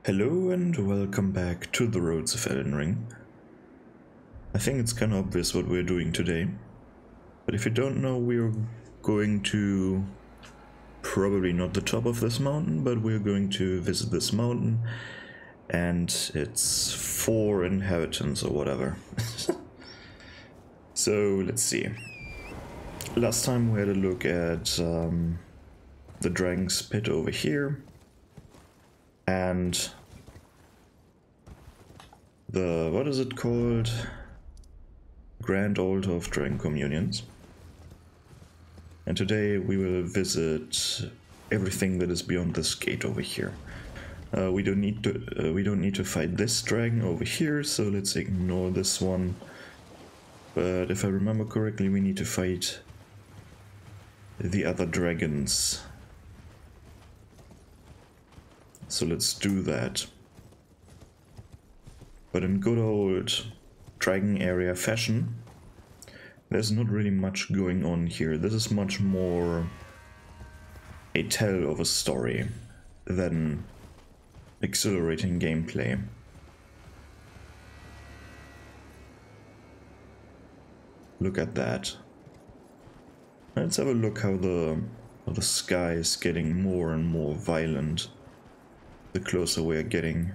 Hello and welcome back to the roads of Elden Ring. I think it's kind of obvious what we're doing today, but if you don't know, we're going to probably not the top of this mountain, but we're going to visit this mountain and its 4 inhabitants or whatever. So let's see. Last time we had a look at the Dragon's Pit over here, and the, what is it called? Grand Altar of Dragon Communions. And today we will visit everything that is beyond this gate over here. We don't need to fight this dragon over here, so let's ignore this one. But if I remember correctly, we need to fight the other dragons. So let's do that. But in good old dragon area fashion, there's not really much going on here. This is much more a tell of a story than exhilarating gameplay. Look at that. Let's have a look how the sky is getting more and more violent the closer we are getting.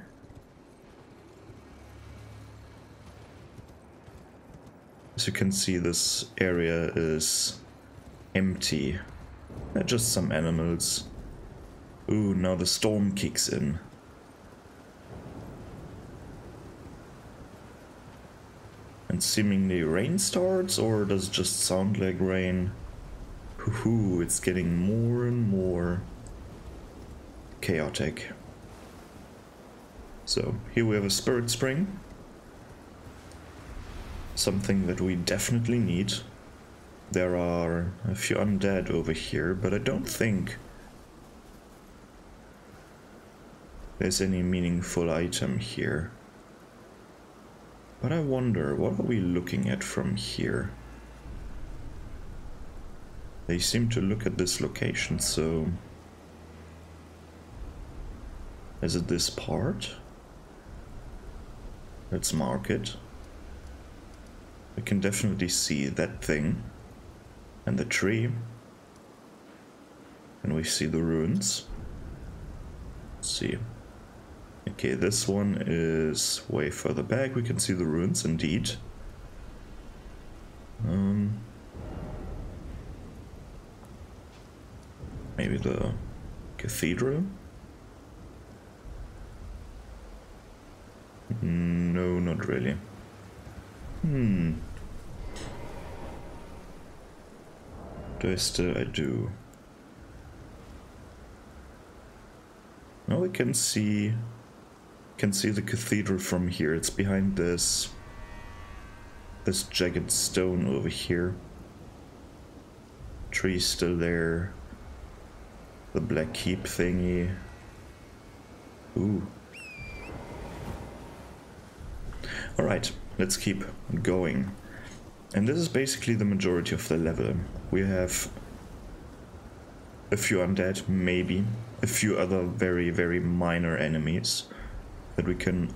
As you can see, this area is empty. They're just some animals. Ooh, now the storm kicks in. And seemingly rain starts, or does it just sound like rain? Hoo-hoo, it's getting more and more chaotic. So, here we have a spirit spring. Something that we definitely need. There are a few undead over here, but I don't think there's any meaningful item here. But I wonder, what are we looking at from here? They seem to look at this location, so... Is it this part? Let's mark it. We can definitely see that thing. And the tree. And we see the ruins. Let's see. Okay, this one is way further back. We can see the ruins, indeed. Maybe the cathedral? No, not really. I do. Now we can see the cathedral from here. It's behind this jagged stone over here. Tree's still there. The black keep thingy. Ooh. Alright, let's keep going. And this is basically the majority of the level. We have a few undead, maybe. A few other very, very minor enemies that we can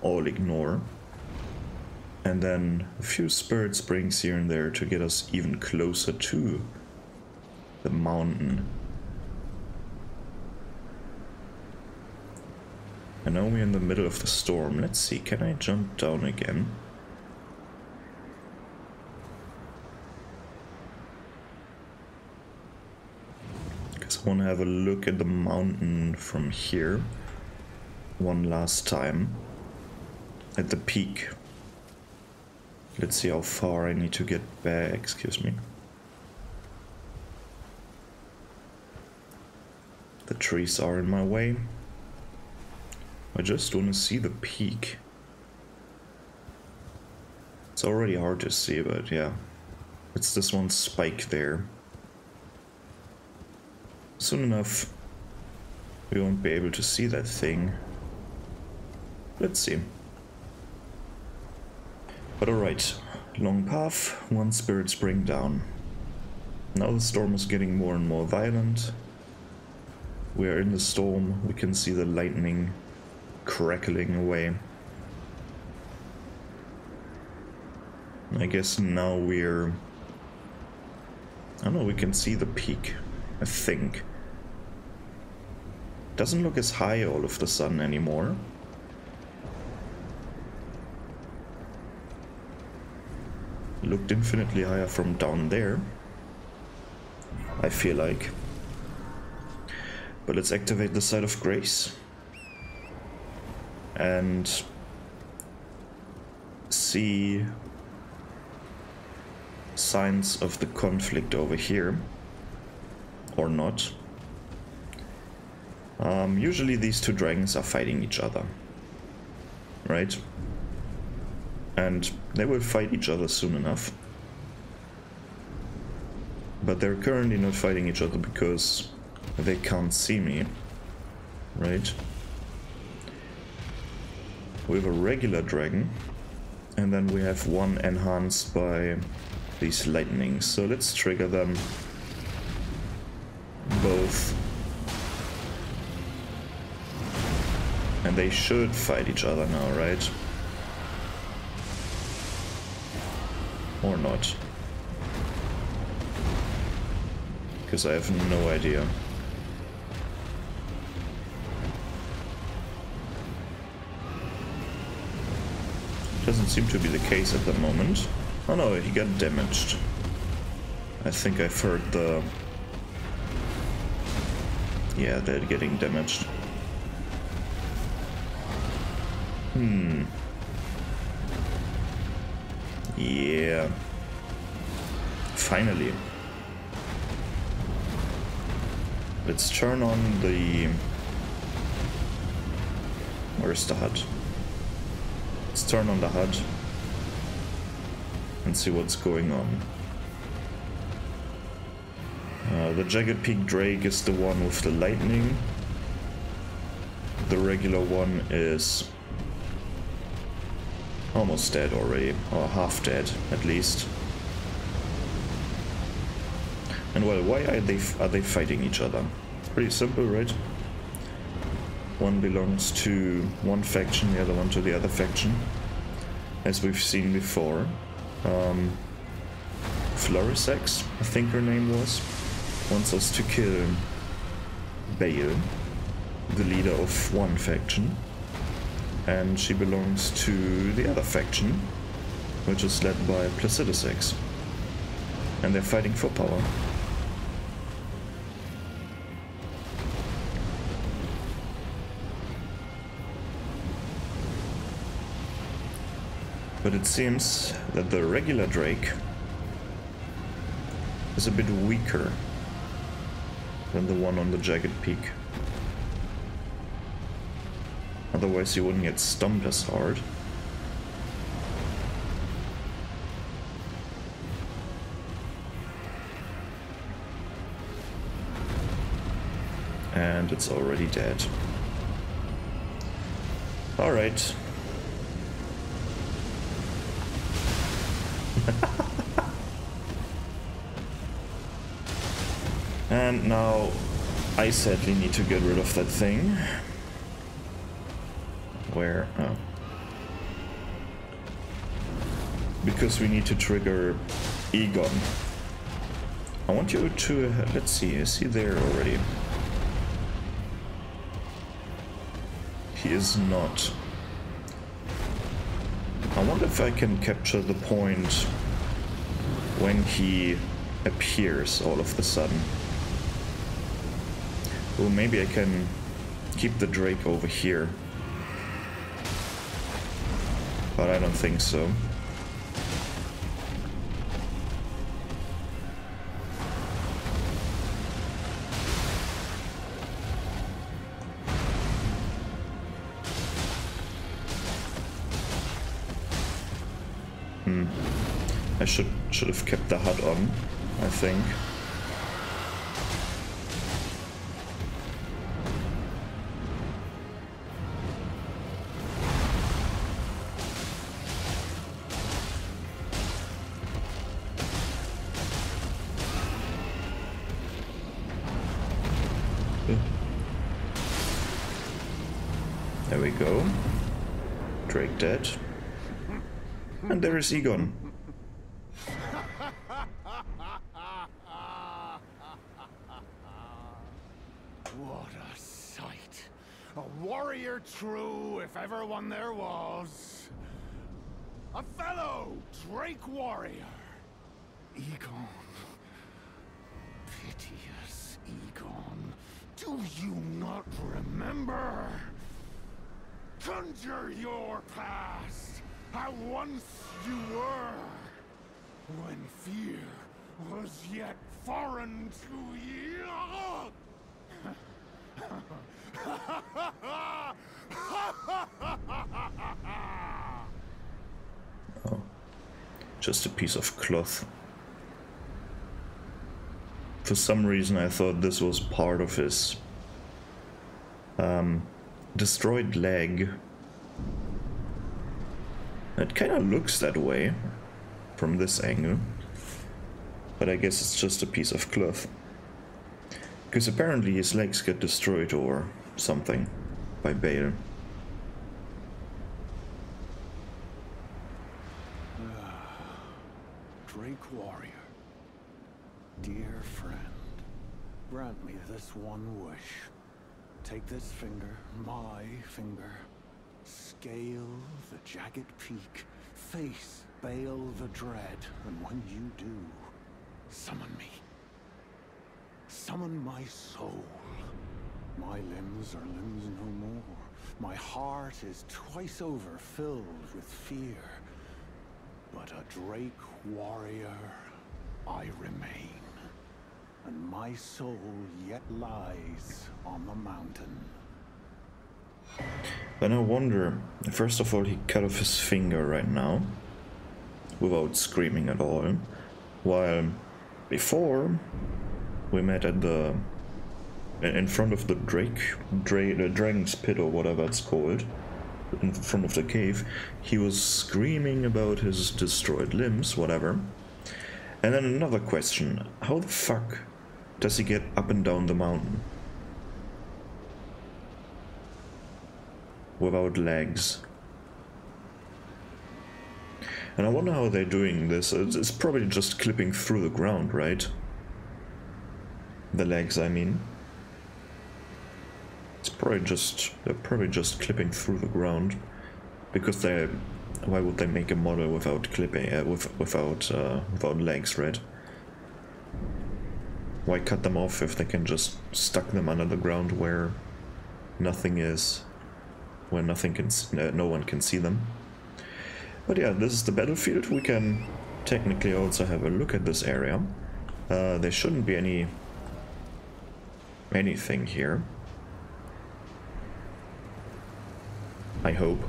all ignore. And then a few spirit springs here and there to get us even closer to the mountain. And now we're in the middle of the storm. Let's see, can I jump down again? Because I want to have a look at the mountain from here. One last time. At the peak. Let's see how far I need to get back. Excuse me. The trees are in my way. I just want to see the peak. It's already hard to see, but yeah. It's this one spike there. Soon enough, we won't be able to see that thing. Let's see. But alright, long path, one spirit spring down. Now the storm is getting more and more violent. We are in the storm, we can see the lightning crackling away. I guess now we're... I don't know, we can see the peak, I think. Doesn't look as high all of the sudden anymore. Looked infinitely higher from down there, I feel like. But let's activate the Site of Grace and see signs of the conflict over here, or not. Usually these two dragons are fighting each other, right? And they will fight each other soon enough. But they're currently not fighting each other because they can't see me, right? We have a regular dragon, and then we have one enhanced by these lightnings. So let's trigger them both. And they should fight each other now, right? Or not. Because I have no idea. Doesn't seem to be the case at the moment. Oh no, he got damaged. I think I've heard the... Yeah, they're getting damaged. Yeah. Finally. Let's turn on the... Where's the HUD? Let's turn on the HUD and see what's going on. The Jagged Peak Drake is the one with the lightning. The regular one is almost dead already, or half dead at least. And well, why are they fighting each other? Pretty simple, right? One belongs to one faction, the other one to the other faction, as we've seen before. Florisex, I think her name was, wants us to kill Bale, the leader of one faction, and she belongs to the other faction, which is led by Placidusex, and they're fighting for power. But it seems that the regular Drake is a bit weaker than the one on the Jagged Peak. Otherwise he wouldn't get stumped as hard. And it's already dead. Alright. And now I sadly need to get rid of that thing. Where? Oh. Because we need to trigger Egon. I want you to... let's see, is he there already? He is not. I wonder if I can capture the point when he appears all of a sudden. Well, maybe I can keep the Drake over here. But I don't think so. I should have kept the HUD on, I think. There we go. Drake dead. And there is Egon. What a sight. A warrior true, if ever one there was. A fellow Drake warrior. Egon. Piteous Egon. Do you not remember? Conjure your past. How once you were. When fear was yet foreign to you. Oh, just a piece of cloth. For some reason I thought this was part of his destroyed leg. It kind of looks that way from this angle, but I guess it's just a piece of cloth. Because apparently his legs get destroyed or something by Bale. Drake warrior, dear friend, grant me this one wish. Take this finger, my finger, scale the Jagged Peak, face Bale the Dread, and when you do, summon me. Summon my soul. My limbs are limbs no more. My heart is twice over filled with fear. But a Drake warrior I remain. And my soul yet lies on the mountain. But I wonder, first of all, he cut off his finger right now, without screaming at all, while before we met at the in front of the dragon's pit or whatever it's called, in front of the cave, he was screaming about his destroyed limbs, whatever. And then another question, how the fuck does he get up and down the mountain without legs? And I wonder how they're doing this. It's probably just clipping through the ground, right? The legs, I mean. They're probably just clipping through the ground, because why would they make a model without clipping without legs, right? Why cut them off if they can just stuck them under the ground where nothing is, where no one can see them? But yeah, this is the battlefield. We can technically also have a look at this area. There shouldn't be anything here. I hope.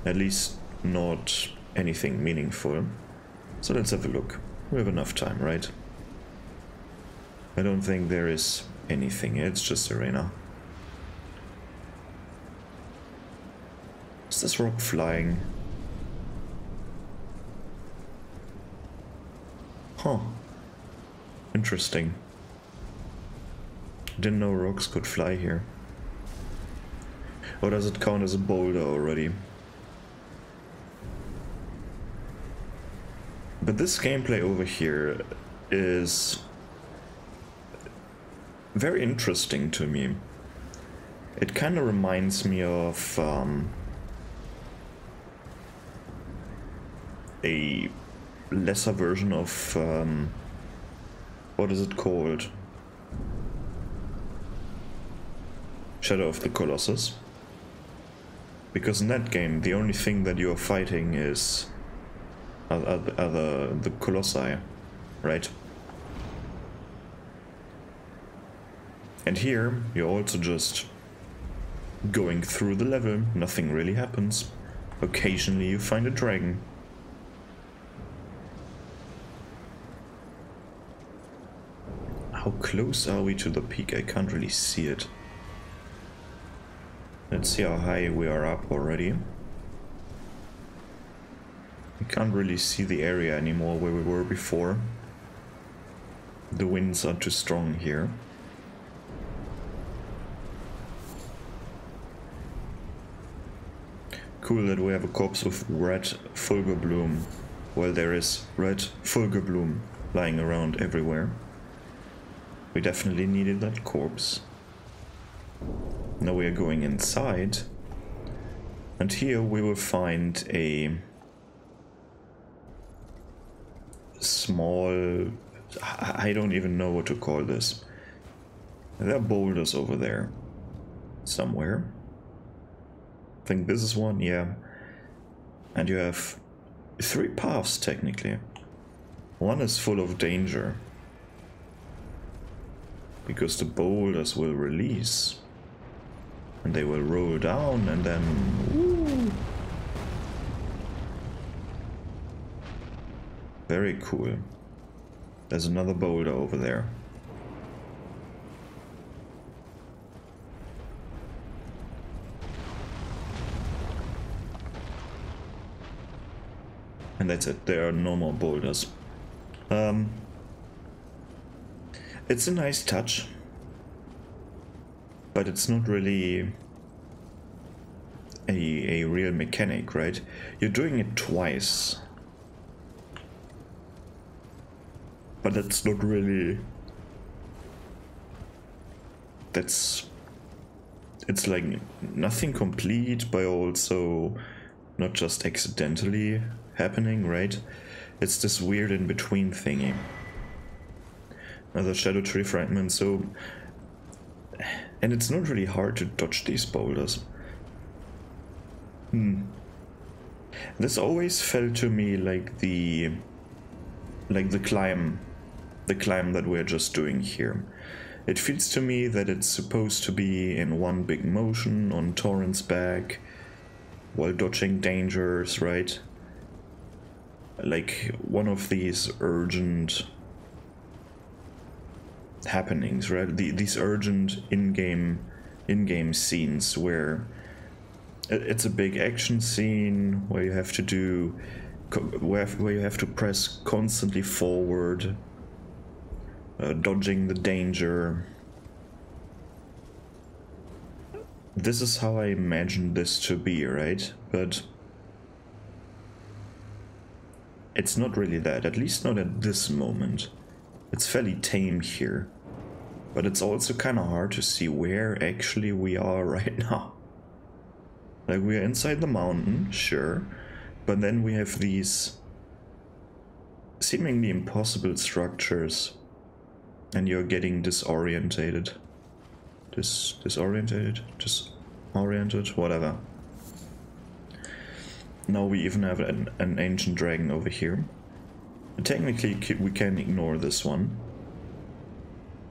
At least not anything meaningful. So let's have a look. We have enough time, right? I don't think there is anything. It's just arena. Is this rock flying? Huh. Interesting. Didn't know rocks could fly here. Or does it count as a boulder already? But this gameplay over here is very interesting to me. It kind of reminds me of a lesser version of what is it called? Shadow of the Colossus. Because in that game, the only thing that you're fighting are the Colossi, right? And here, you're also just going through the level, nothing really happens. Occasionally you find a dragon. How close are we to the peak? I can't really see it. Let's see how high we are up already. I can't really see the area anymore where we were before. The winds are too strong here. cool that we have a corpse with red fulgur bloom. Well, there is red fulgur bloom lying around everywhere. We definitely needed that corpse. Now we are going inside. And here we will find a small... I don't even know what to call this. There are boulders over there. Somewhere. I think this is one, yeah. And you have 3 paths technically. One is full of danger. Because the boulders will release. And they will roll down and then... Woo! Very cool. There's another boulder over there. And that's it, there are no more boulders. It's a nice touch. But it's not really a real mechanic, right? You're doing it twice. But that's not really... It's like nothing complete, but also not just accidentally happening, right? It's this weird in-between thingy. Another shadow tree fragment, so... And it's not really hard to dodge these boulders. This always felt to me like the climb that we're just doing here. It feels to me that it's supposed to be in one big motion on Torrent's back, while dodging dangers, right? Like one of these urgent happenings, right? These urgent in-game scenes where it's a big action scene where you have to do where you have to press constantly forward, dodging the danger. This is how I imagined this to be, right? But it's not really that, at least not at this moment. It's fairly tame here, but it's also kind of hard to see where actually we are right now. Like, we're inside the mountain, sure, but then we have these seemingly impossible structures, and you're getting disorientated. Disoriented, whatever. Now we even have an ancient dragon over here. Technically, we can ignore this one.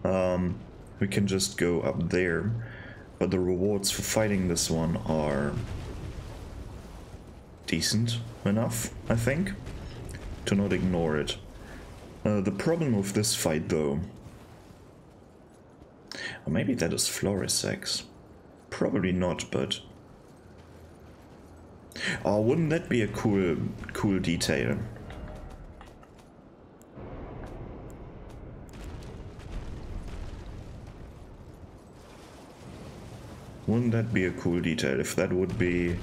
We can just go up there, but the rewards for fighting this one are decent enough, I think, to not ignore it. The problem with this fight, though... Or maybe that is Florisex. Probably not, but... Oh, wouldn't that be a cool detail? Wouldn't that be a cool detail if that would be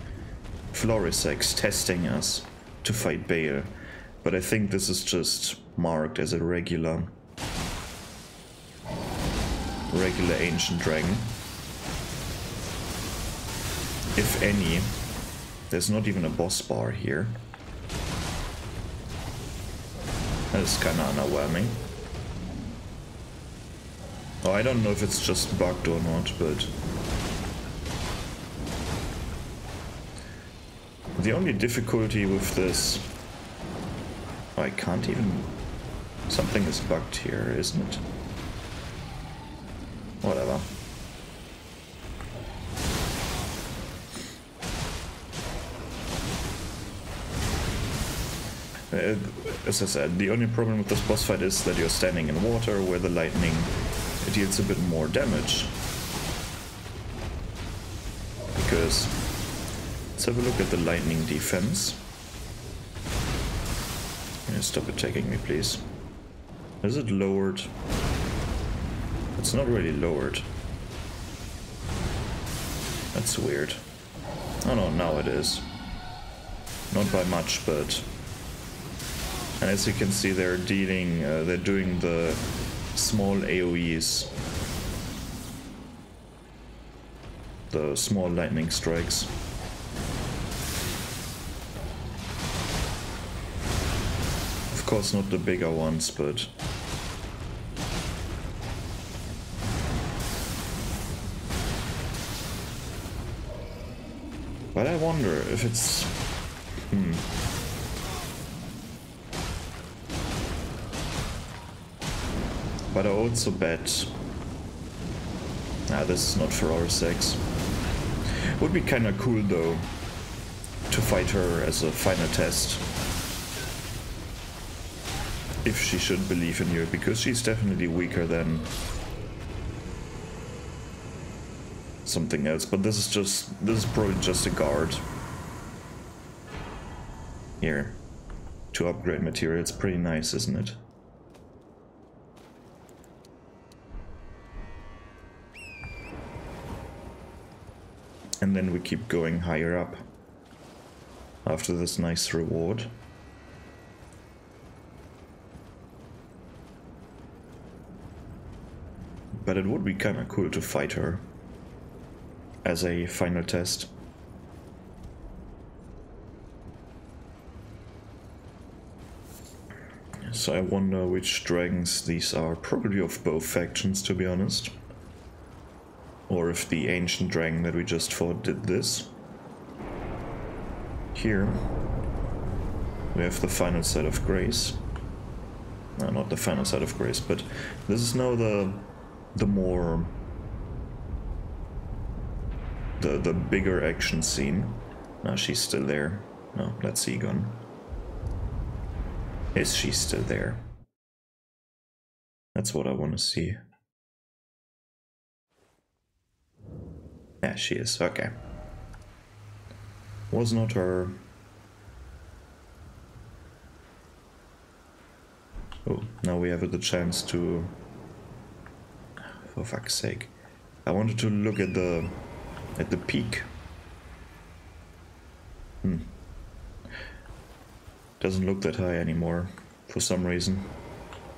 Florisex testing us to fight Bale? But I think this is just marked as a regular ancient dragon. If any. There's not even a boss bar here. That is kinda underwhelming. Oh, I don't know if it's just bugged or not, but... The only difficulty with this... Oh, I can't even... Something is bugged here, isn't it? Whatever. As I said, the only problem with this boss fight is that you're standing in water where the lightning deals a bit more damage. Because... Let's have a look at the lightning defense. Stop attacking me, please. Is it lowered? It's not really lowered. That's weird. Oh no, now it is. Not by much, but... And as you can see, they're doing the small AoEs. The small lightning strikes. Of course not the bigger ones, but... But I wonder if it's... But I also bet... Nah, this is not for our sex. Would be kinda cool though, to fight her as a final test. If she should believe in you, because she's definitely weaker than something else, but this is probably just a guard. Here. To upgrade material, it's pretty nice, isn't it? And then we keep going higher up after this nice reward. But it would be kinda cool to fight her as a final test. So I wonder which dragons these are. Probably of both factions, to be honest. Or if the ancient dragon that we just fought did this. Here we have the final set of grace. No, not the final set of grace, but this is now the bigger action scene. No, she's still there. No, that's Egon. Is she still there? That's what I want to see. Yeah, she is. Okay. Was not her... Oh, now we have the chance to... For fuck's sake. I wanted to look at the peak. Doesn't look that high anymore, for some reason.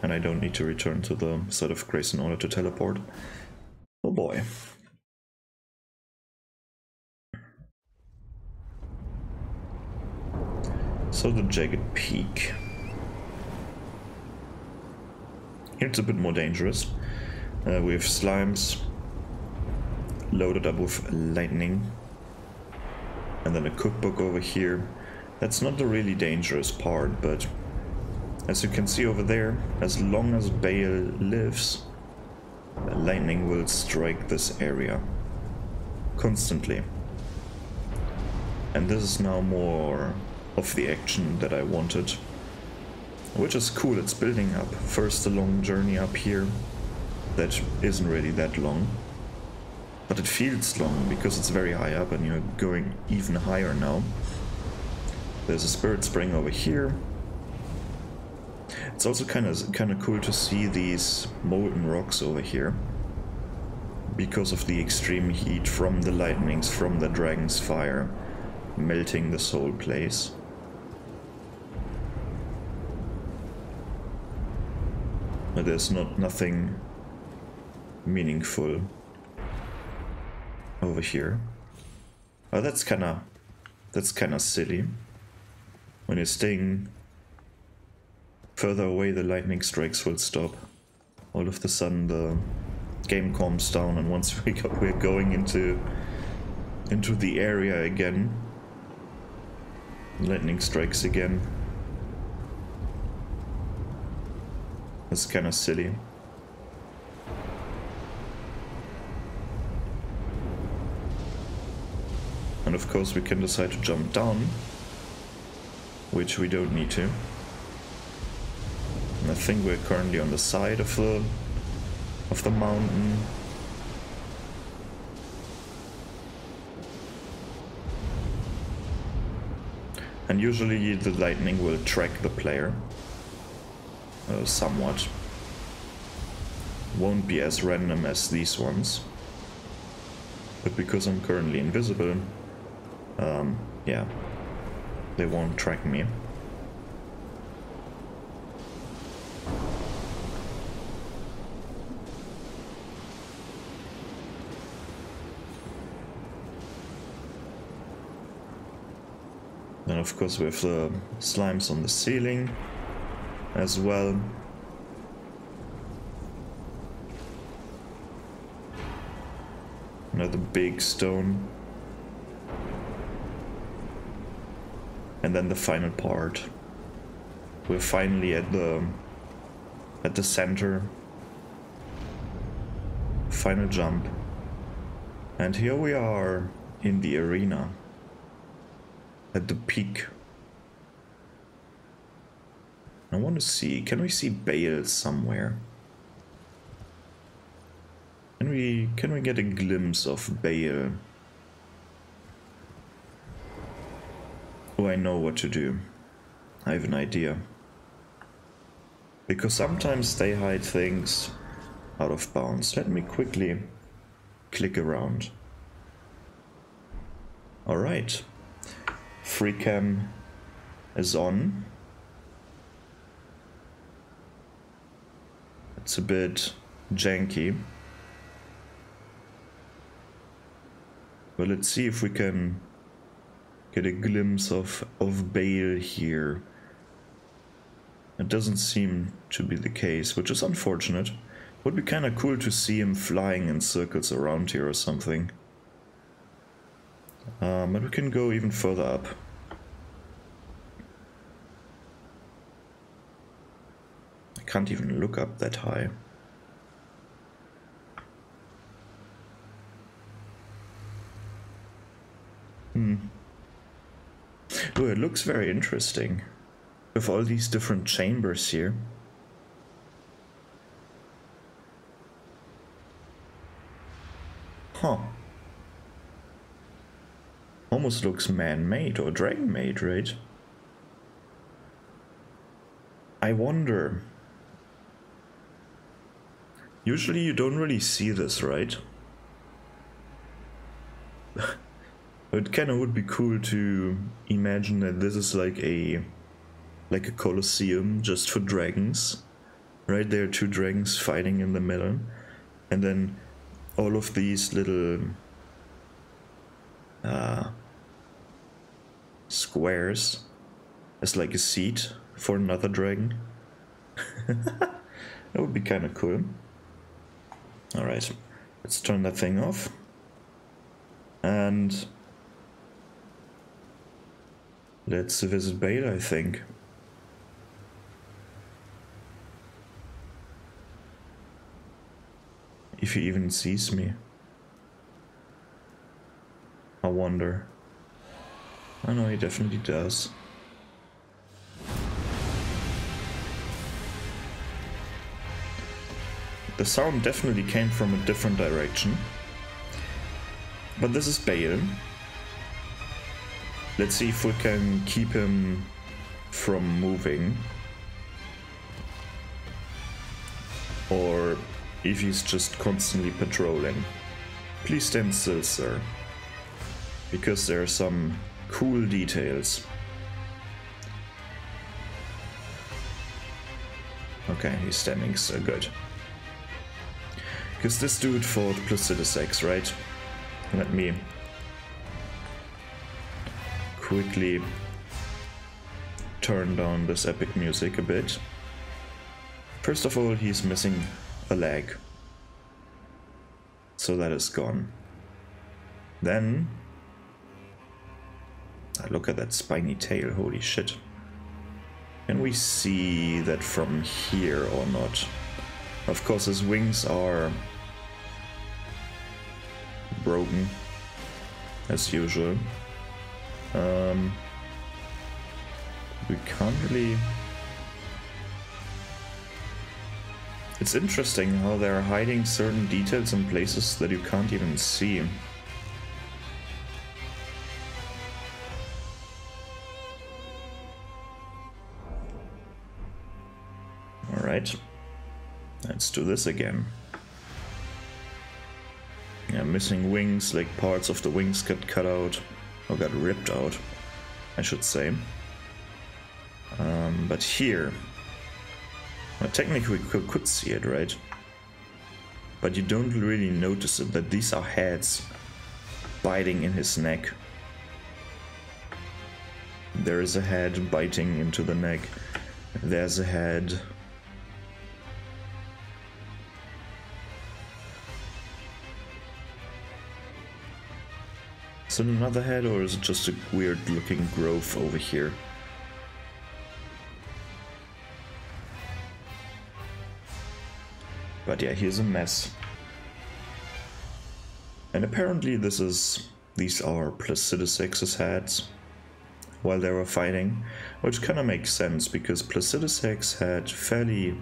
And I don't need to return to the set of grace in order to teleport. Oh boy. So the Jagged Peak. Here it's a bit more dangerous. We have slimes loaded up with lightning. And then a cookbook over here. That's not the really dangerous part, but as you can see over there, as long as Bale lives, lightning will strike this area constantly. And this is now more of the action that I wanted, which is cool. It's building up. First a long journey up here that isn't really that long, but it feels long because it's very high up and you're going even higher now. There's a spirit spring over here. It's also kind of cool to see these molten rocks over here because of the extreme heat from the lightnings, from the dragon's fire, melting this whole place. But there's nothing meaningful over here. Oh, that's kind of silly. When you're staying further away, the lightning strikes will stop. All of a sudden, the game calms down, and once we're going into the area again, lightning strikes again. That's kind of silly. And of course we can decide to jump down, which we don't need to. And I think we're currently on the side of the mountain. And usually the lightning will track the player. Somewhat. Won't be as random as these ones. But because I'm currently invisible, yeah, they won't track me. Then of course we have the slimes on the ceiling as well. Another big stone. And then the final part. We're finally at the center. Final jump. And here we are in the arena. At the peak. I want to see, can we see Bale somewhere? Can we get a glimpse of Bale? Oh, I know what to do. I have an idea. Because sometimes they hide things out of bounds. Let me quickly click around. Alright. Free cam is on. It's a bit janky. But let's see if we can get a glimpse of Bale here. It doesn't seem to be the case, which is unfortunate. Would be kinda cool to see him flying in circles around here or something. But we can go even further up. I can't even look up that high. Oh, it looks very interesting. With all these different chambers here. Huh. Almost looks man-made or dragon-made, right? I wonder. Usually you don't really see this, right? It kinda would be cool to imagine that this is like a colosseum just for dragons. Right, there are two dragons fighting in the middle. And then all of these little squares as like a seat for another dragon. That would be kinda cool. Alright, let's turn that thing off. And let's visit Bale, I think. If he even sees me. I wonder. I know he definitely does. The sound definitely came from a different direction. But this is Bale. Let's see if we can keep him from moving. Or if he's just constantly patrolling. Please stand still, sir. Because there are some cool details. Okay, he's standing so good. Because this dude fought Placidus X, right? Let me quickly turn down this epic music a bit. First of all, he's missing a leg. So that is gone. Then, look at that spiny tail, holy shit. Can we see that from here or not? Of course, his wings are broken, as usual. We can't really... It's interesting how they're hiding certain details in places that you can't even see. Alright, let's do this again. Yeah, missing wings, like parts of the wings got cut out or got ripped out. I should say. But here, well, technically we could see it, right? But you don't really notice it, that these are heads biting in his neck. There is a head biting into the neck. There's a head. Is it another head, or is it just a weird looking growth over here? But yeah, here's a mess. And apparently these are Placidus X's heads while they were fighting, which kind of makes sense because Placidus X had fairly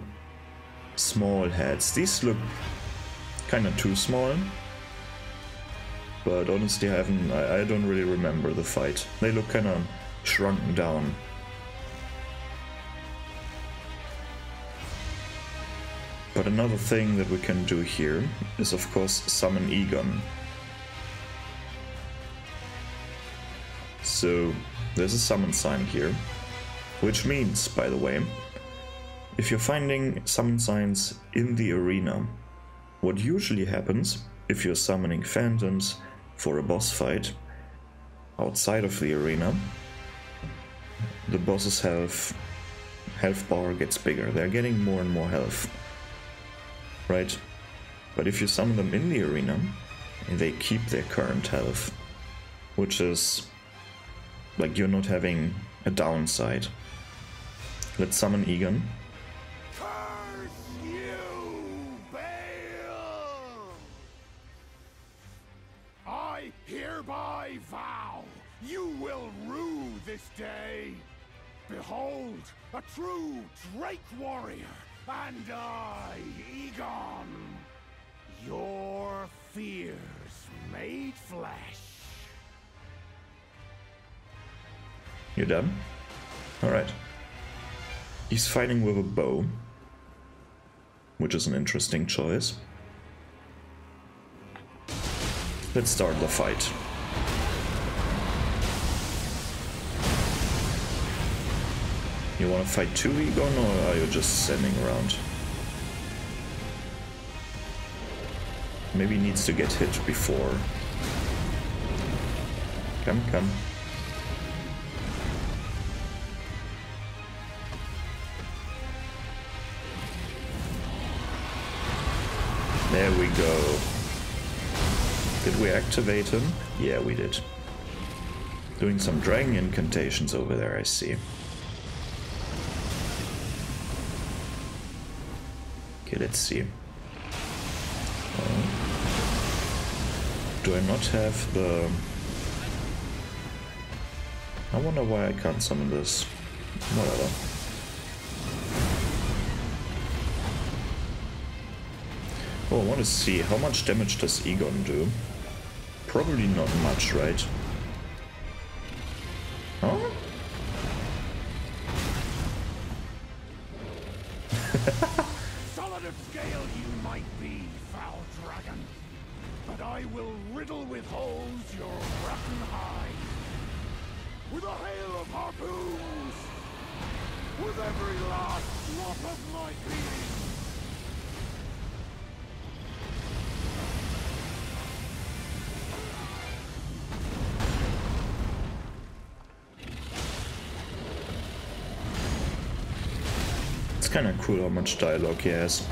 small heads. These look kind of too small, but honestly I don't really remember the fight. They look kind of shrunken down. But another thing that we can do here is of course summon Egon. So there's a summon sign here, which means, by the way, if you're finding summon signs in the arena, what usually happens if you're summoning phantoms for a boss fight outside of the arena, the boss's health bar gets bigger. They're getting more and more health. Right? But if you summon them in the arena, they keep their current health, which is like you're not having a downside. Let's summon Egon. Curse you, Bale! I hereby vow you will rue this day. Behold, a true Drake warrior. And I, Egon, your fears made flesh. You done? Alright. He's fighting with a bow, which is an interesting choice. Let's start the fight. You wanna fight 2 Egon, or are you just standing around? Maybe he needs to get hit before. Come, come. There we go. Did we activate him? Yeah, we did. Doing some dragon incantations over there, I see. Okay, let's see. Do I not have the... I wonder why I can't summon this. Whatever. Oh, I want to see, how much damage does Egon do? Probably not much, right? Huh? Solid of scale you might be, foul dragon, but I will riddle with holes your rotten hide. With a hail of harpoons, with every last drop of my being. It's kind of cool how much dialogue he has.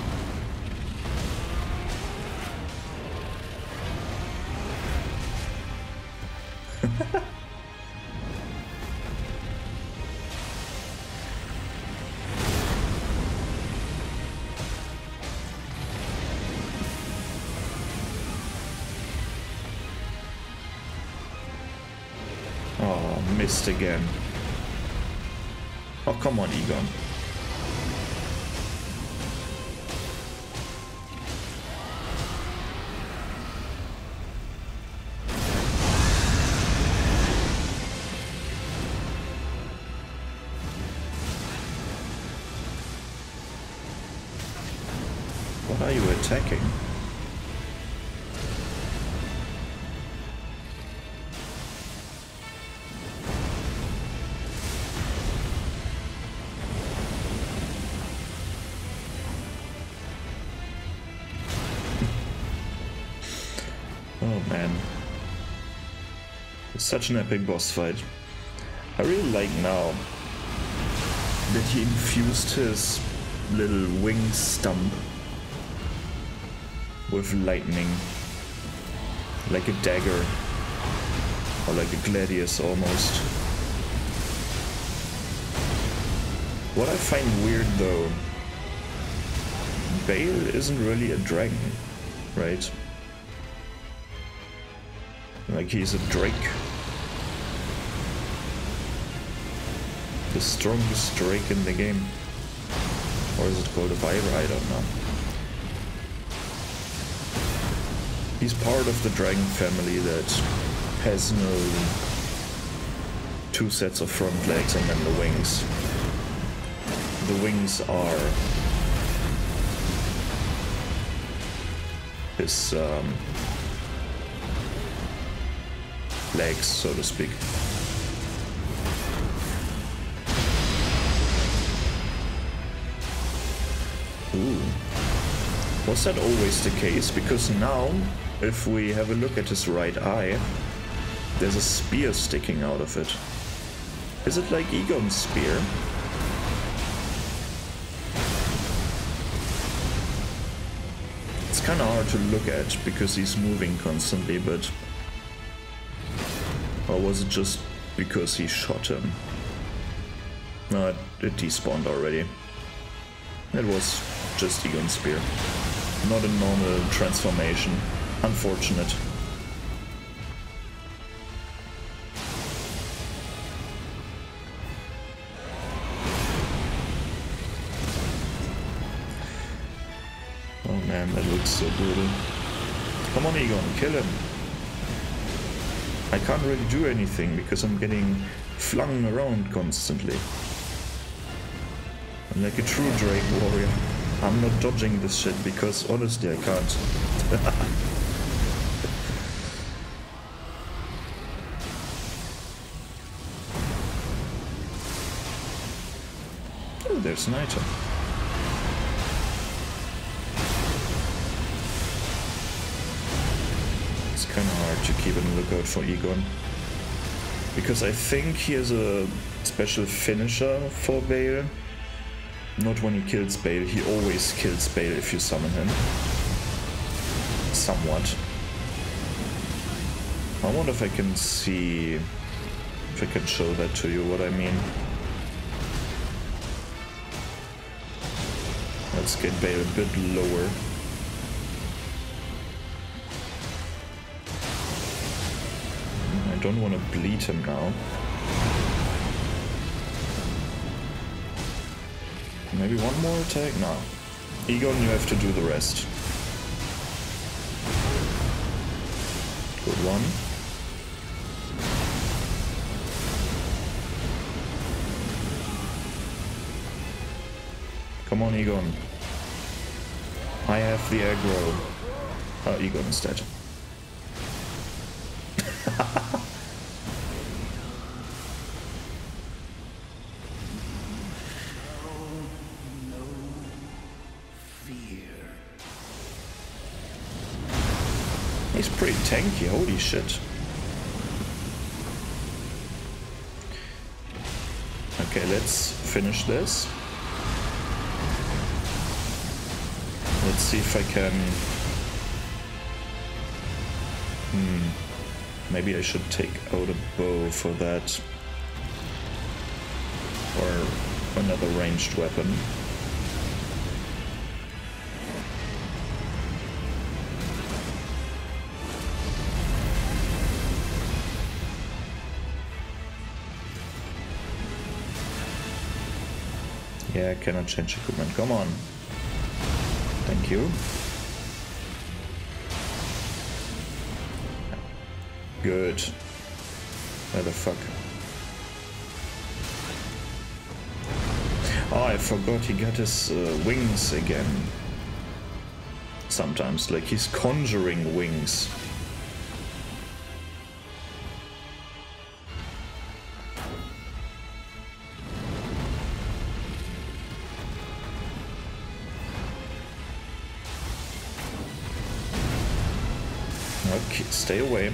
Oh, missed again. Oh, come on, Egon. What are you attacking? Oh man. It's such an epic boss fight. I really like now that he infused his little wing stump with lightning. Like a dagger. Or like a gladius almost. What I find weird though, Bale isn't really a dragon, right? Like he's a drake. The strongest drake in the game. Or is it called a Vira? I don't know. He's part of the dragon family that has no two sets of front legs and then the wings. The wings are his legs, so to speak. Ooh. Was that always the case? Because now, if we have a look at his right eye, there's a spear sticking out of it. Is it like Egon's spear? It's kind of hard to look at because he's moving constantly, but... Or was it just because he shot him? No, it despawned already. It was just Egon's spear. Not a normal transformation. Unfortunate. Oh man, that looks so brutal. Come on, Egon, kill him. I can't really do anything because I'm getting flung around constantly. I'm like a true Drake warrior. I'm not dodging this shit because honestly I can't. Oh, there's an item. It's kind of hard to keep on the lookout for Egon. Because I think he has a special finisher for Bale. Not when he kills Bale, he always kills Bale if you summon him. Somewhat. I wonder if I can see... if I can show that to you, what I mean. Let's get Bale a bit lower. I don't want to bleed him now. Maybe one more attack? No. Egon, you have to do the rest. Good one. Come on, Egon. I have the aggro. Oh, Egon is dead. He's pretty tanky, holy shit. Okay, let's finish this. Let's see if I can... Maybe I should take out a bow for that. Or another ranged weapon. Yeah, I cannot change equipment. Come on. Thank you. Good. Where the fuck? Oh, I forgot he got his wings again. Sometimes, like he's conjuring wings. Okay, stay away.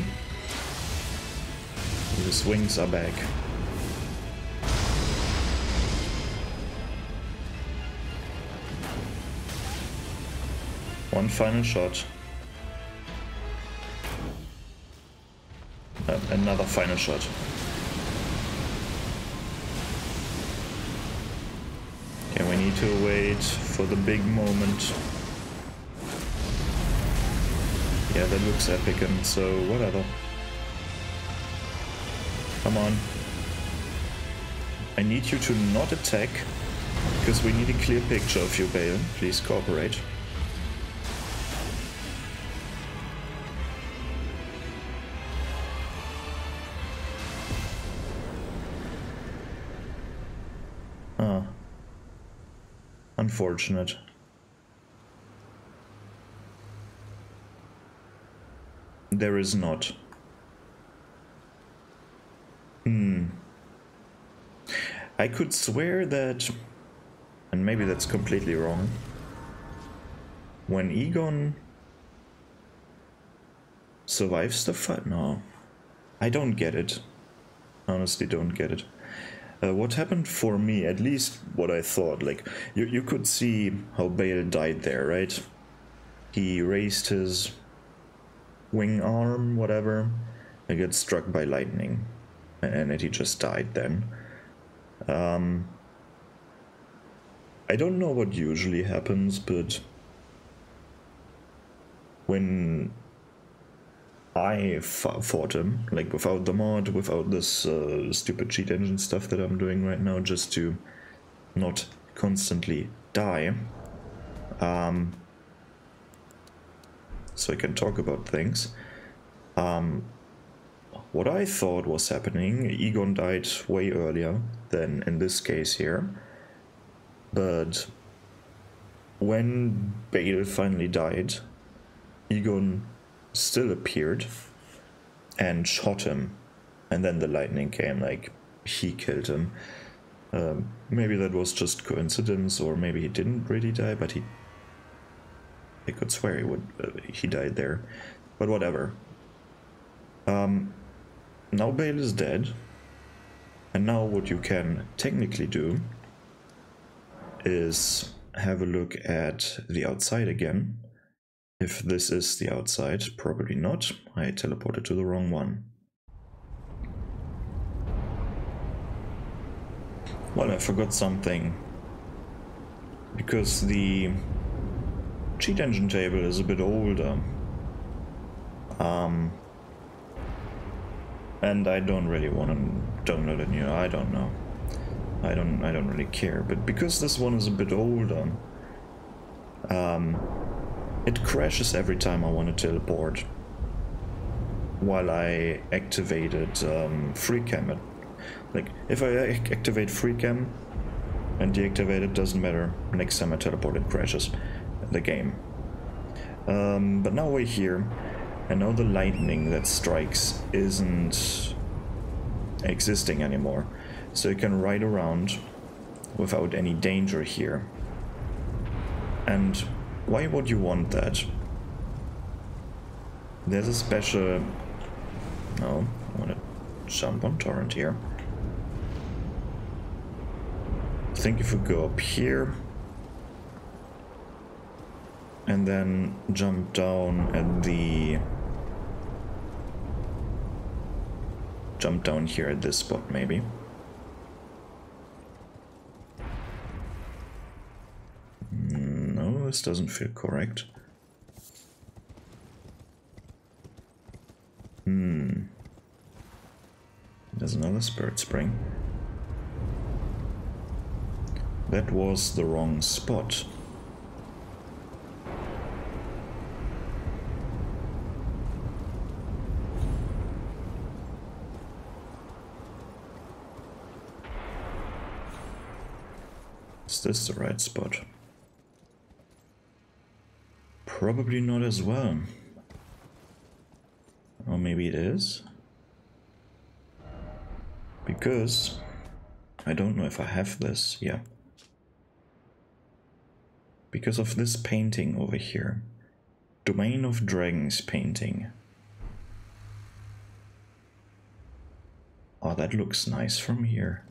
His wings are back. One final shot. Another final shot. Okay, we need to wait for the big moment. Yeah, that looks epic, and so whatever. Come on. I need you to not attack, because we need a clear picture of you, Bale. Please cooperate. Ah. Unfortunate. There is not. I could swear that, and maybe that's completely wrong, when Egon survives the fight? No. I don't get it. Honestly, don't get it. What happened for me, at least what I thought, like, you could see how Bale died there, right? He raised his wing arm, whatever, and got struck by lightning, and he just died then. I don't know what usually happens, but when I fought him, like without the mod, without this stupid cheat engine stuff that I'm doing right now, just to not constantly die, so I can talk about things. What I thought was happening, Egon died way earlier than in this case here, but when Bale finally died, Egon still appeared and shot him, and then the lightning came, like, he killed him. Maybe that was just coincidence, or maybe he didn't really die, but I could swear he died there, but whatever. Now Bale is dead, and now what you can technically do is have a look at the outside again. If this is the outside, probably not. I teleported to the wrong one. Well, I forgot something. Because the cheat engine table is a bit older. And I don't really want to download a new, I don't know. I don't really care, but because this one is a bit older, it crashes every time I want to teleport. While I activated free cam, like if I activate free cam and deactivate it, doesn't matter. Next time I teleport, it crashes the game. But now we're here, and now the lightning that strikes isn't existing anymore, so you can ride around without any danger here. And why would you want that? There's a special... No, I want to jump on torrent here. I think if we go up here and then jump down at the... Jump down here at this spot, maybe. No, this doesn't feel correct. There's another spirit spring. That was the wrong spot. Is this the right spot? Probably not as well. Or maybe it is? Because I don't know if I have this, yeah. Because of this painting over here. Domain of Dragons painting. Oh, that looks nice from here.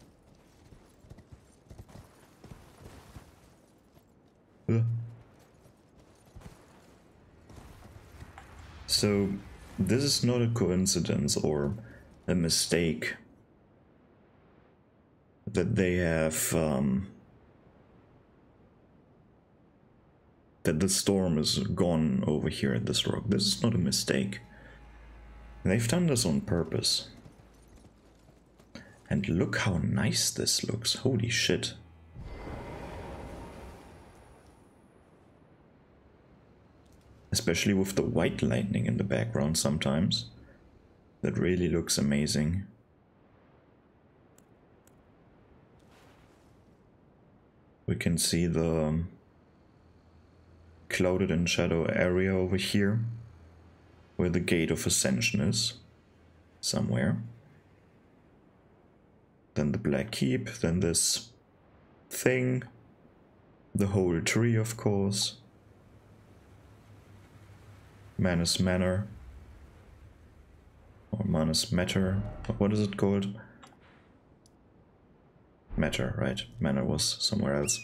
So, this is not a coincidence or a mistake that they have, that the storm is gone over here at this rock. This is not a mistake. They've done this on purpose. And look how nice this looks. Holy shit. Especially with the white lightning in the background sometimes. That really looks amazing. We can see the clouded in shadow area over here, where the Gate of Ascension is, somewhere. Then the Black Keep, then this thing, the whole tree, of course. Manus Manor, or Manus Matter, what is it called? Matter, right, Manor was somewhere else.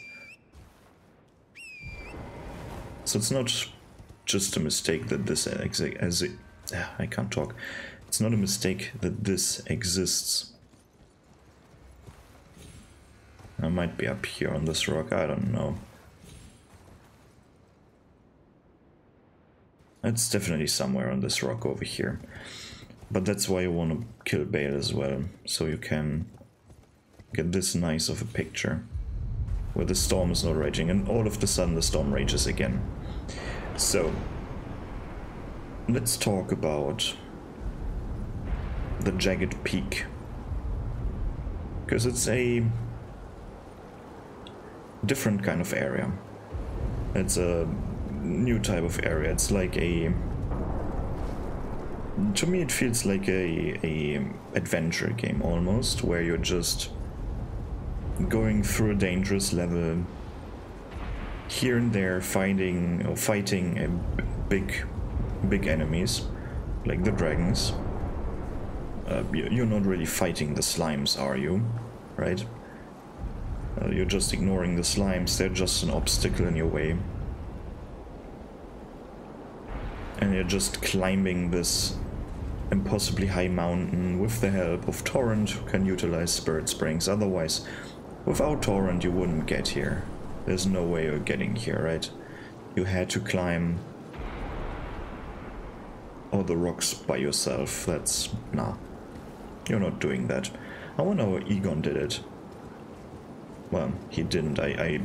So it's not just a mistake that this I can't talk. It's not a mistake that this exists. I might be up here on this rock, I don't know. It's definitely somewhere on this rock over here. But that's why you want to kill Bale as well, so you can get this nice of a picture. Where the storm is not raging, and all of a sudden the storm rages again. So, let's talk about the Jagged Peak. Because it's a different kind of area. It's a new type of area. It's like a... To me it feels like a adventure game almost, where you're just going through a dangerous level, here and there fighting big enemies, like the dragons. You're not really fighting the slimes, are you? Right? You're just ignoring the slimes, they're just an obstacle in your way. And you're just climbing this impossibly high mountain with the help of Torrent, who can utilize Spirit Springs. Otherwise, without Torrent you wouldn't get here. There's no way of getting here, right? You had to climb all the rocks by yourself. That's... nah. You're not doing that. I wonder how Egon did it. Well, he didn't. I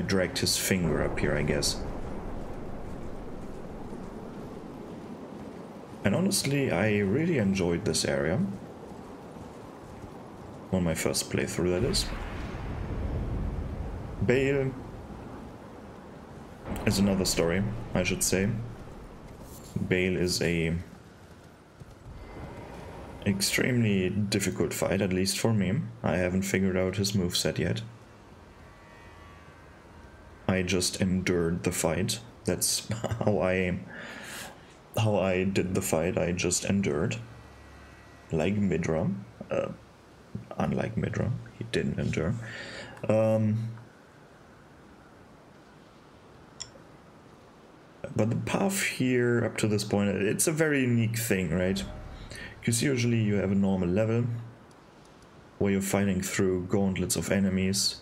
dragged his finger up here, I guess. And honestly, I really enjoyed this area. On my first playthrough, that is. Bale is another story, I should say. Bale is a extremely difficult fight, at least for me. I haven't figured out his moveset yet. I just endured the fight. That's how I did the fight. I just endured. Like Midra. Unlike Midra, he didn't endure. But the path here up to this point, it's a very unique thing, right? Because usually you have a normal level where you're fighting through gauntlets of enemies,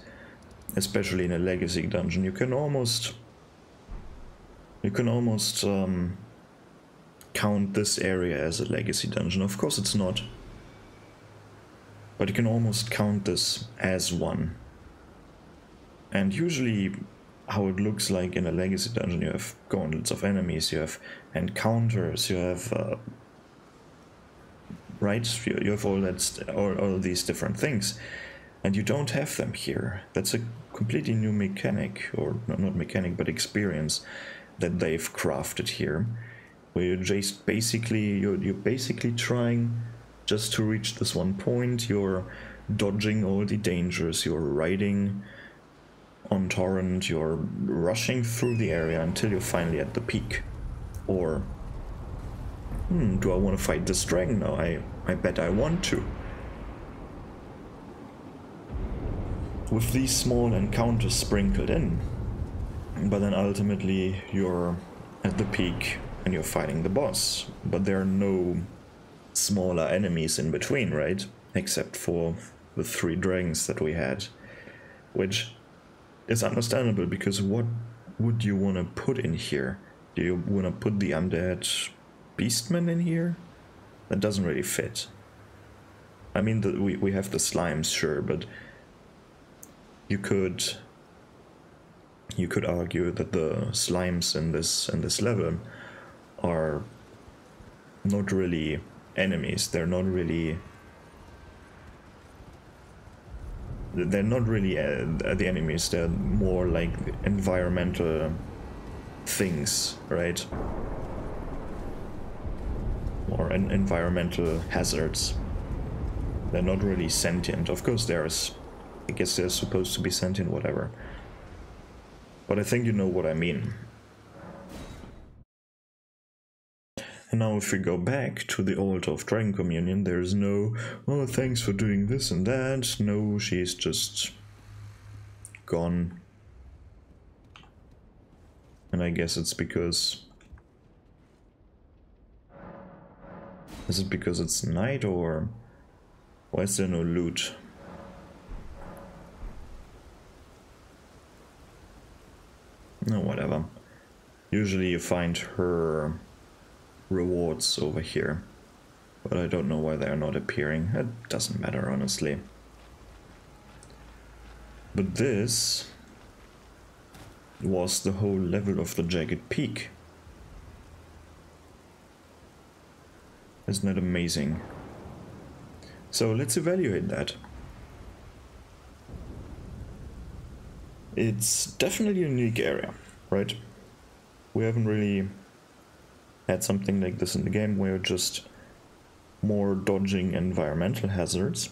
especially in a legacy dungeon. You can almost count this area as a legacy dungeon. Of course it's not, but you can almost count this as one. And usually how it looks like in a legacy dungeon, you have gauntlets of enemies, you have encounters, you have right, you have all these different things, and you don't have them here. That's a completely new mechanic, or not mechanic, but experience that they've crafted here, where you're just you're basically trying just to reach this one point. You're dodging all the dangers, you're riding on Torrent, you're rushing through the area until you're finally at the peak. Or, do I want to fight this dragon now? I bet I want to. with these small encounters sprinkled in, but then ultimately you're at the peak and you're fighting the boss, but there are no smaller enemies in between, right? Except for the 3 dragons that we had, which is understandable, because what would you want to put in here? Do you want to put the undead beastmen in here? That doesn't really fit. I mean, we have the slimes, sure, but you could argue that the slimes in this level are not really enemies. They're not really the enemies. They're more like environmental things, right? Or environmental hazards. They're not really sentient. Of course, I guess they're supposed to be sentient, whatever. But I think you know what I mean. And now if we go back to the altar of Dragon Communion, there's no, oh, thanks for doing this and that. No, she's just gone. And I guess it's because... Is it because it's night, or why is there no loot? No, whatever. Usually you find her rewards over here, but I don't know why they're not appearing. It doesn't matter, honestly. But this was the whole level of the Jagged Peak. Isn't that amazing? So let's evaluate that. It's definitely a unique area, right? We haven't really had something like this in the game, where just more dodging environmental hazards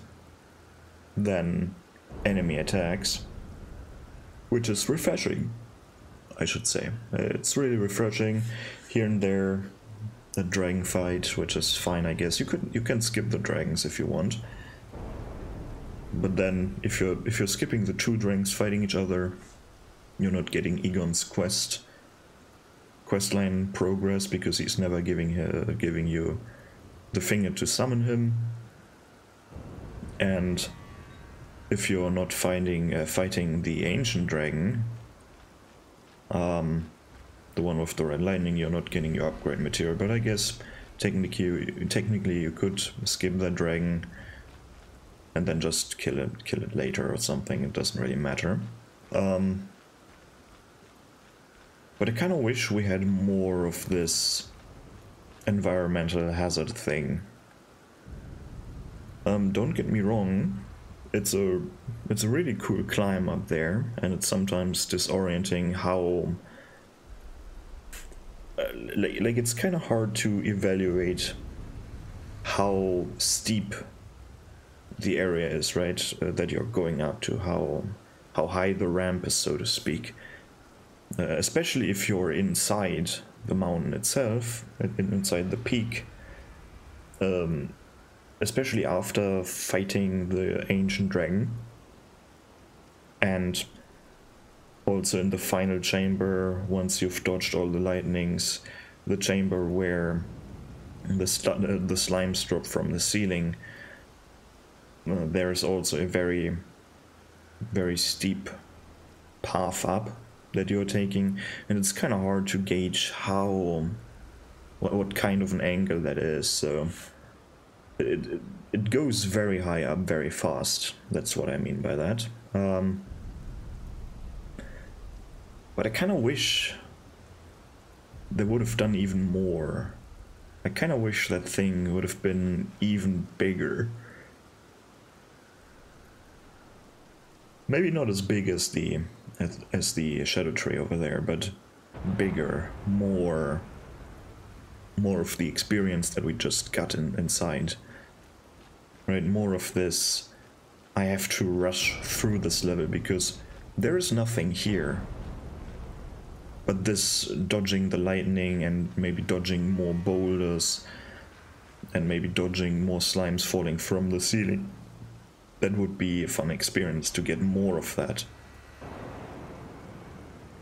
than enemy attacks, which is refreshing, I should say. It's really refreshing. Here and there, a dragon fight, which is fine, I guess. You can skip the dragons if you want, but then if you're skipping the 2 dragons fighting each other, you're not getting Egon's questline progress, because he's never giving you the finger to summon him. And if you're not fighting the ancient dragon, the one with the red lightning, you're not getting your upgrade material. But I guess technically you could skip that dragon and then just kill it later or something. It doesn't really matter. But I kind of wish we had more of this environmental hazard thing. Don't get me wrong, it's a really cool climb up there, and it's sometimes disorienting how like it's kind of hard to evaluate how steep the area is, right? That you're going up to, how high the ramp is, so to speak. Especially if you're inside the mountain itself, inside the peak. Especially after fighting the ancient dragon. And also in the final chamber, once you've dodged all the lightnings, the chamber where the slimes drop from the ceiling, there's also a very, very steep path up that you're taking, and it's kind of hard to gauge what kind of an angle that is. So it goes very high up very fast. That's what I mean by that. But I kind of wish they would have done even more. I kind of wish that thing would have been even bigger. Maybe not as big as the shadow tree over there, but bigger, more of the experience that we just got inside. Right, more of this, I have to rush through this level because there is nothing here. But this dodging the lightning and maybe dodging more boulders and maybe dodging more slimes falling from the ceiling. that would be a fun experience to get more of that.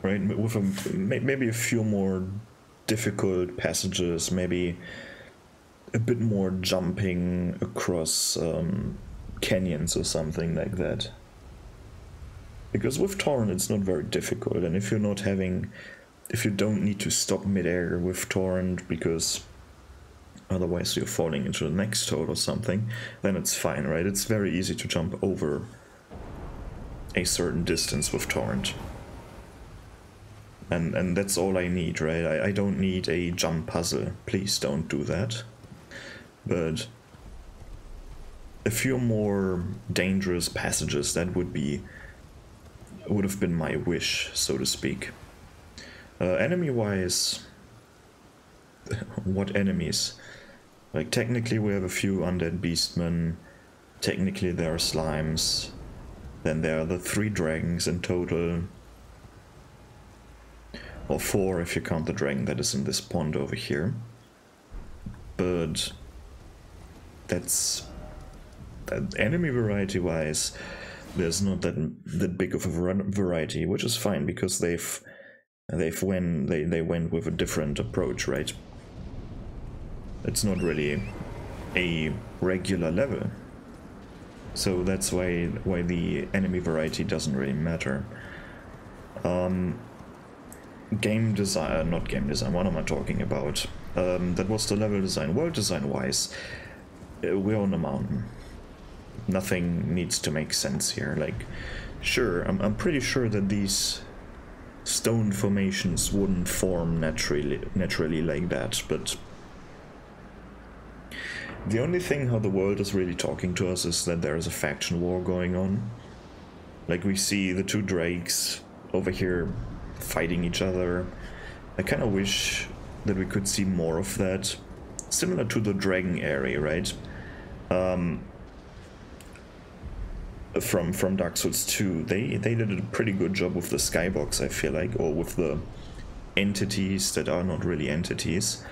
Right, with maybe a few more difficult passages, maybe a bit more jumping across canyons or something like that. Because with Torrent it's not very difficult, and if you don't need to stop midair with Torrent because otherwise you're falling into the next toad or something, then it's fine, right? It's very easy to jump over a certain distance with Torrent. And that's all I need, right? I don't need a jump puzzle. Please don't do that. But a few more dangerous passages, that would have been my wish, so to speak. Enemy-wise, what enemies? Like, technically we have a few undead beastmen, technically there are slimes, then there are the 3 dragons in total, or 4 if you count the dragon that is in this pond over here. But that's enemy variety wise, there's not that big of a variety, which is fine because they went with a different approach, right? It's not really a regular level, so that's why the enemy variety doesn't really matter. Game design, not game design, what am I talking about? That was the level design. World design wise, we're on a mountain. Nothing needs to make sense here. Like, sure, I'm pretty sure that these stone formations wouldn't form naturally like that, but the only thing how the world is really talking to us is that there is a faction war going on. Like, we see the 2 drakes over here fighting each other. I kind of wish that we could see more of that, similar to the dragon area, right? From Dark Souls 2, they did a pretty good job with the skybox, I feel like, or with the entities that are not really entities,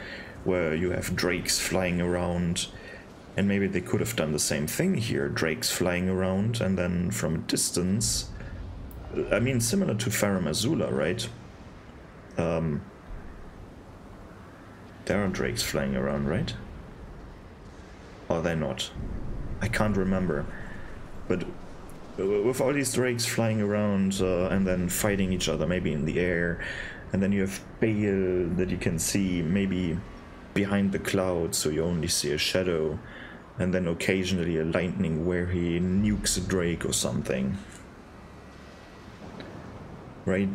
where you have drakes flying around, and maybe they could have done the same thing here, drakes flying around, and then from a distance, I mean, similar to Farum Azula, right? There are drakes flying around, right? Or they're not? I can't remember. But with all these drakes flying around and then fighting each other, maybe in the air, and then you have Bale that you can see maybe behind the clouds, so you only see a shadow, and then occasionally a lightning where he nukes a drake or something. Right,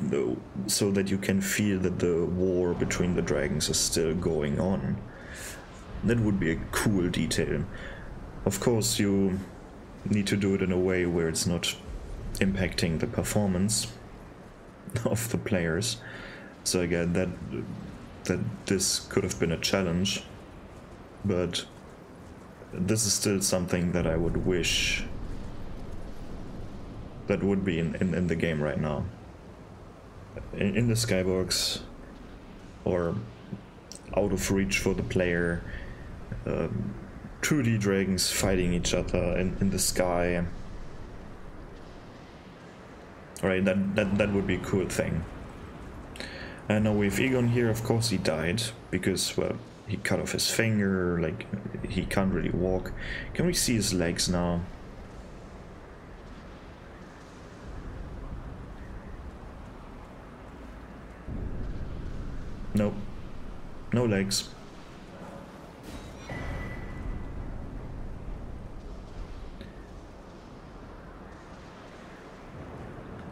so that you can feel that the war between the dragons is still going on. That would be a cool detail. Of course, you need to do it in a way where it's not impacting the performance of the players. So again, that this could have been a challenge, but this is still something that I would wish that would be in the game right now. In the skybox, or out of reach for the player, 2D dragons fighting each other in the sky. Right, that would be a cool thing. And now with Egon here, of course he died, because, well, he cut off his finger, like, he can't really walk. Can we see his legs now? Nope. No legs.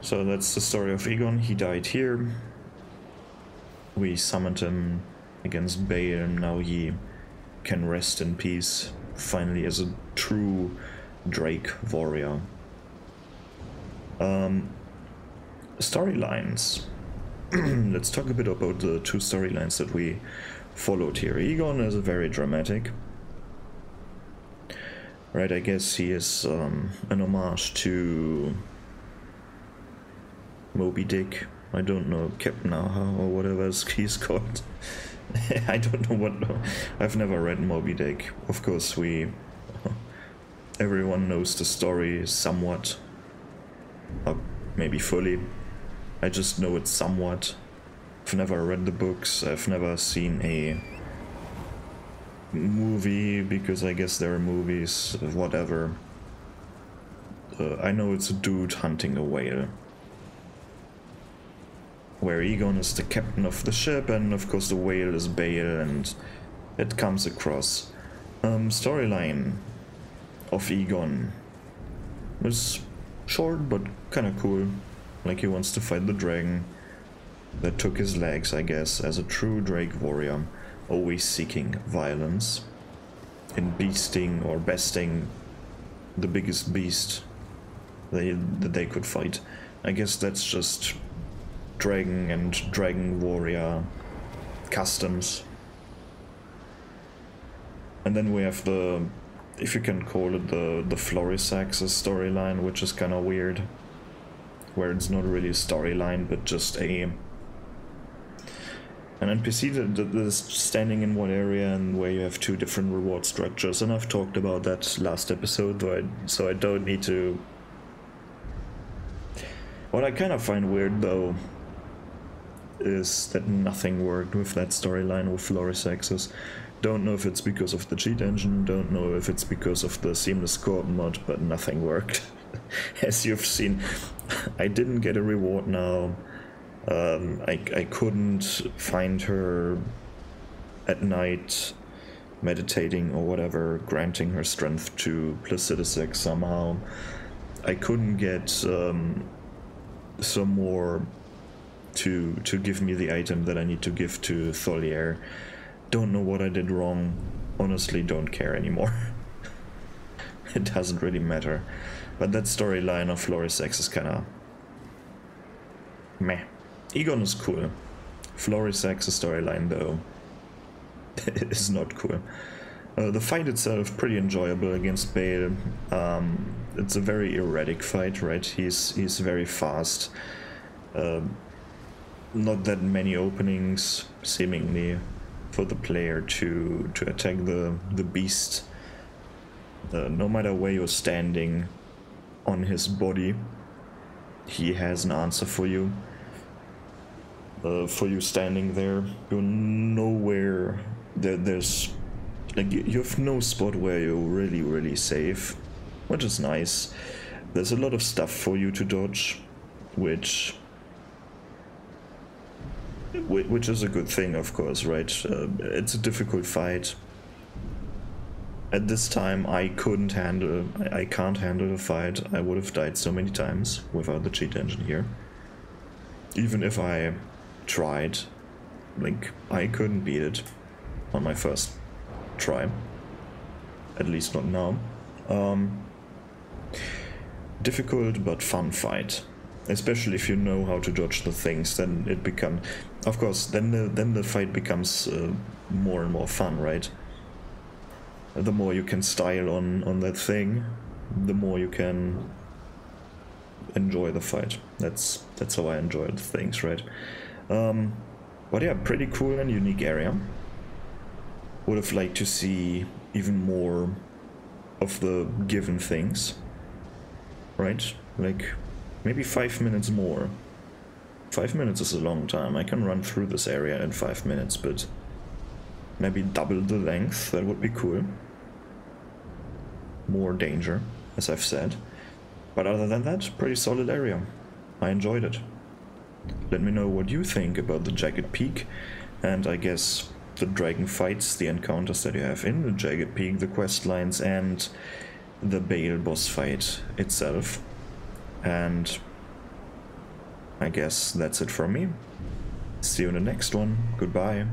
So that's the story of Egon. He died here. We summoned him against Bale, and now he can rest in peace, finally, as a true Drake warrior. Storylines. Let's talk a bit about the 2 storylines that we followed here. Egon is very dramatic. Right, I guess he is an homage to Moby Dick. I don't know, Captain Aha or whatever he's called. I don't know what. I've never read Moby Dick. Of course, we everyone knows the story somewhat, or maybe fully. I just know it somewhat. I've never read the books, I've never seen a movie, because I guess there are movies, whatever. I know it's a dude hunting a whale, where Egon is the captain of the ship, and of course the whale is Bale, and it comes across. Storyline of Egon is short but kinda cool. Like, he wants to fight the dragon that took his legs, I guess, as a true Drake warrior, always seeking violence in beasting or besting the biggest beast that they could fight. I guess that's just dragon and dragon warrior customs. And then we have the, if you can call it, the Florisax's storyline, which is kind of weird, where it's not really a storyline but just an NPC that is standing in one area, and where you have two different reward structures. And I've talked about that last episode, so I don't need to. What I kind of find weird though is that nothing worked with that storyline with Florisax's. Don't know if it's because of the cheat engine, don't know if it's because of the seamless coop mod, but nothing worked. As you've seen, I didn't get a reward now. I couldn't find her at night meditating or whatever, granting her strength to Placidusax somehow. I couldn't get some more to give me the item that I need to give to Tholier. Don't know what I did wrong. Honestly, don't care anymore. It doesn't really matter. But that storyline of Florisax is kinda meh. Egon is cool. Florisax's storyline, though, is not cool. The fight itself, pretty enjoyable against Bale. It's a very erratic fight, right? He's very fast. Not that many openings, seemingly, for the player to attack the beast. No matter where you're standing on his body, he has an answer for you. For you standing there, you're nowhere. There's like, you have no spot where you're really safe, which is nice. There's a lot of stuff for you to dodge, which is a good thing, of course, right? It's a difficult fight. At this time, I can't handle the fight. I would have died so many times without the cheat engine here. Even if I tried, like, I couldn't beat it on my first try. At least not now. Difficult but fun fight. Especially if you know how to dodge the things, then it becomes, of course, then the fight becomes more and more fun, right? The more you can style on that thing, the more you can enjoy the fight. That's how I enjoy the things, right? But yeah, pretty cool and unique area. Would have liked to see even more of the given things, right? Like, maybe 5 minutes more. 5 minutes is a long time. I can run through this area in 5 minutes, but maybe double the length, that would be cool. More danger, as I've said. But other than that, pretty solid area. I enjoyed it. Let me know what you think about the Jagged Peak, and I guess the dragon fights, the encounters that you have in the Jagged Peak, the quest lines, and the Bale boss fight itself. And I guess that's it from me. See you in the next one. Goodbye.